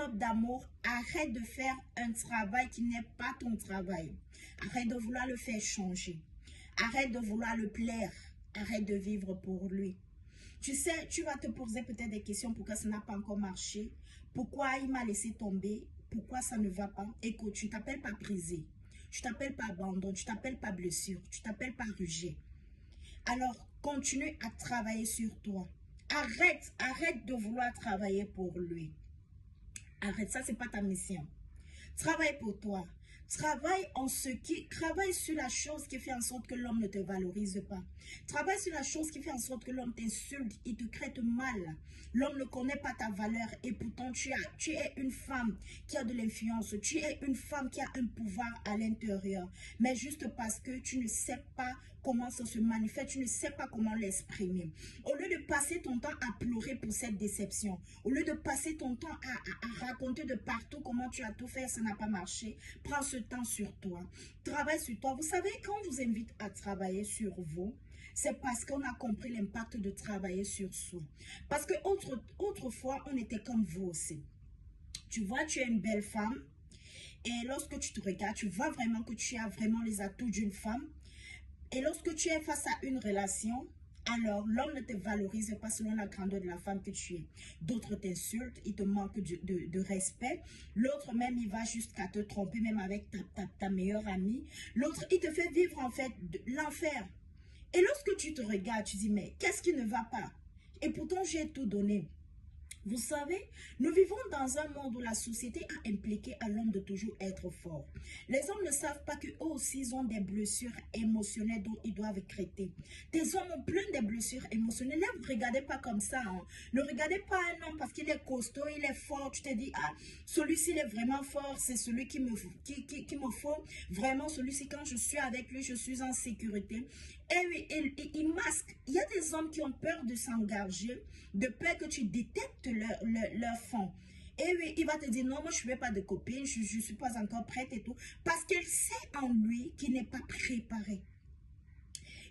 Love d'amour, arrête de faire un travail qui n'est pas ton travail. Arrête de vouloir le faire changer. Arrête de vouloir le plaire. Arrête de vivre pour lui. Tu sais, tu vas te poser peut-être des questions pourquoi ça n'a pas encore marché. Pourquoi il m'a laissé tomber. Pourquoi ça ne va pas. Écoute, tu t'appelles pas brisé. Tu t'appelles pas abandon. Tu t'appelles pas blessure. Tu t'appelles pas rejet. Alors, continue à travailler sur toi. Arrête de vouloir travailler pour lui. Arrête, ça c'est pas ta mission. Travaille pour toi. Travaille sur la chose qui fait en sorte que l'homme ne te valorise pas. Travaille sur la chose qui fait en sorte que l'homme t'insulte, il te traite mal. L'homme ne connaît pas ta valeur et pourtant tu es une femme qui a de l'influence. Tu es une femme qui a un pouvoir à l'intérieur. Mais juste parce que tu ne sais pas comment ça se manifeste, tu ne sais pas comment l'exprimer. Au lieu de passer ton temps à pleurer pour cette déception, au lieu de passer ton temps à raconter de partout comment tu as tout fait, ça n'a pas marché, prends ce temps sur toi. Travaille sur toi. Vous savez, quand on vous invite à travailler sur vous, c'est parce qu'on a compris l'impact de travailler sur soi. Parce que autrefois, on était comme vous aussi. Tu vois, tu es une belle femme. Et lorsque tu te regardes, tu vois vraiment que tu as vraiment les atouts d'une femme. Et lorsque tu es face à une relation, alors l'homme ne te valorise pas selon la grandeur de la femme que tu es. D'autres t'insultent, ils te manquent de respect. L'autre même, il va jusqu'à te tromper, même avec ta meilleure amie. L'autre, il te fait vivre en fait l'enfer. Et lorsque tu te regardes, tu dis, mais qu'est-ce qui ne va pas? Et pourtant, j'ai tout donné. Vous savez, nous vivons dans un monde où la société a impliqué à l'homme de toujours être fort. Les hommes ne savent pas qu'eux aussi ils ont des blessures émotionnelles dont ils doivent traiter. Des hommes ont plein de blessures émotionnelles. Ne vous regardez pas comme ça. Hein. Ne regardez pas un homme parce qu'il est costaud, il est fort. Tu te dis, ah, celui-ci il est vraiment fort, c'est celui qui me faut. Vraiment, celui-ci, quand je suis avec lui, je suis en sécurité. Et oui, il masque. Il y a des hommes qui ont peur de s'engager, de peur que tu détectes leur fond. Et oui, il va te dire, non, moi, je ne veux pas de copine, je ne suis pas encore prête et tout. Parce qu'il sait en lui qu'il n'est pas préparé.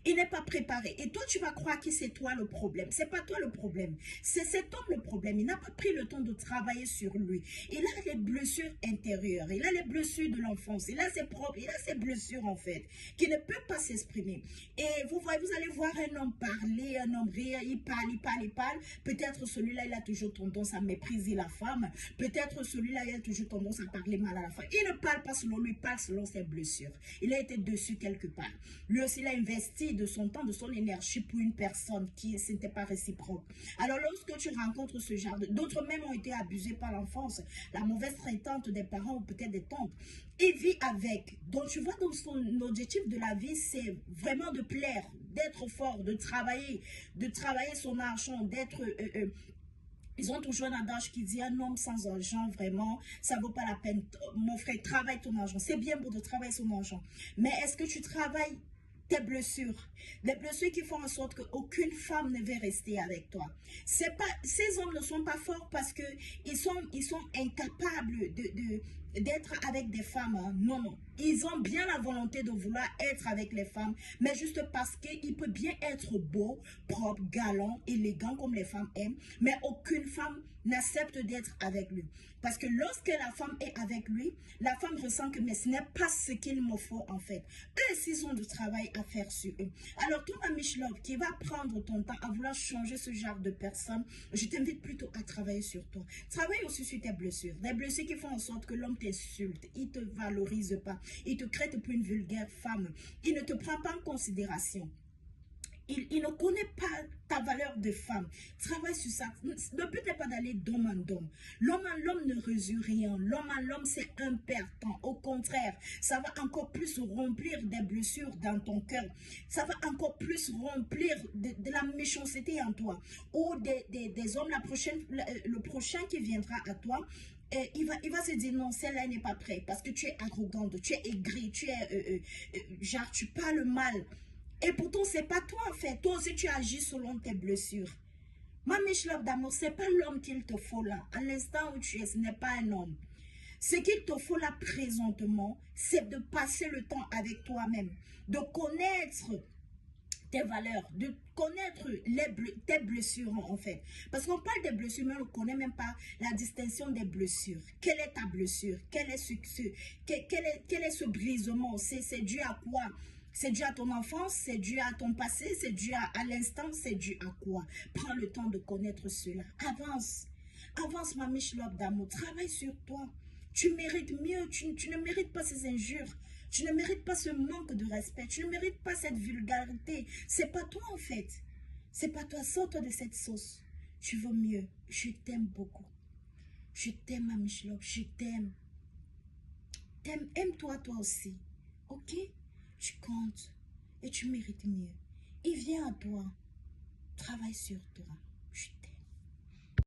Il n'est pas préparé. Et toi, tu vas croire que c'est toi le problème. C'est pas toi le problème. C'est cet homme le problème. Il n'a pas pris le temps de travailler sur lui. Il a les blessures intérieures. Il a les blessures de l'enfance. Il a ses propres, il a ses blessures en fait, qui ne peuvent pas s'exprimer. Et vous voyez, vous allez voir un homme parler, un homme rire, il parle. Peut-être celui-là, il a toujours tendance à mépriser la femme. Peut-être celui-là, il a toujours tendance à parler mal à la femme. Il ne parle pas selon lui, il parle selon ses blessures. Il a été dessus quelque part. Lui aussi, il a investi de son temps, de son énergie pour une personne qui n'était pas réciproque. Alors lorsque tu rencontres ce genre d'autres même ont été abusés par l'enfance, la mauvaise traitante des parents ou peut-être des tantes, il vit avec. Donc tu vois, donc son objectif de la vie, c'est vraiment de plaire, d'être fort, de travailler son argent, d'être... Ils ont toujours un adage qui dit un homme sans argent, vraiment, ça ne vaut pas la peine. Mon frère, travaille ton argent. C'est bien beau de travailler son argent. Mais est-ce que tu travailles tes blessures, des blessures qui font en sorte qu'aucune femme ne veut rester avec toi. C'est pas, ces hommes ne sont pas forts parce que ils sont incapables d'être avec des femmes. Hein. Non, non. Ils ont bien la volonté de vouloir être avec les femmes, mais juste parce qu'il peut bien être beau, propre, galant, élégant comme les femmes aiment, mais aucune femme n'accepte d'être avec lui. Parce que lorsque la femme est avec lui, la femme ressent que mais ce n'est pas ce qu'il me faut en fait. Eux, ils ont du travail à faire sur eux. Alors, toi, ma Miss Love, qui va prendre ton temps à vouloir changer ce genre de personne, je t'invite plutôt à travailler sur toi. Travaille aussi sur tes blessures. Des blessures qui font en sorte que l'homme t'insulte, il ne te valorise pas, il te traite pour une vulgaire femme, il ne te prend pas en considération. Il ne connaît pas ta valeur de femme. Travaille sur ça. Le but n'est pas d'aller d'homme en homme. L'homme en l'homme ne résout rien. L'homme en l'homme, c'est un perdant. Au contraire, ça va encore plus remplir des blessures dans ton cœur. Ça va encore plus remplir de la méchanceté en toi. Ou des hommes, le prochain qui viendra à toi, et il va se dire non, celle-là n'est pas prête parce que tu es arrogante, tu es aigrie, tu es genre tu parles mal. Et pourtant, c'est pas toi en fait. Toi aussi, tu agis selon tes blessures. Ma Miss Love d'amour, c'est pas l'homme qu'il te faut là. À l'instant où tu es, ce n'est pas un homme. Ce qu'il te faut là présentement, c'est de passer le temps avec toi-même. De connaître tes valeurs, de connaître tes blessures en fait. Parce qu'on parle des blessures, mais on ne connaît même pas la distinction des blessures. Quelle est ta blessure? Quel est ce brisement? C'est dû à quoi? C'est dû à ton enfance, c'est dû à ton passé, c'est dû à l'instant, c'est dû à quoi? Prends le temps de connaître cela. Avance. Avance, ma Michelotte d'amour. Travaille sur toi. Tu mérites mieux. Tu ne mérites pas ces injures. Tu ne mérites pas ce manque de respect. Tu ne mérites pas cette vulgarité. C'est pas toi en fait. C'est pas toi. Sors-toi de cette sauce. Tu veux mieux. Je t'aime beaucoup. Je t'aime, ma Michelotte. Je t'aime. Aime-toi toi aussi. Ok? Tu comptes. Et tu mérites mieux. Il vient à toi. Travaille sur toi.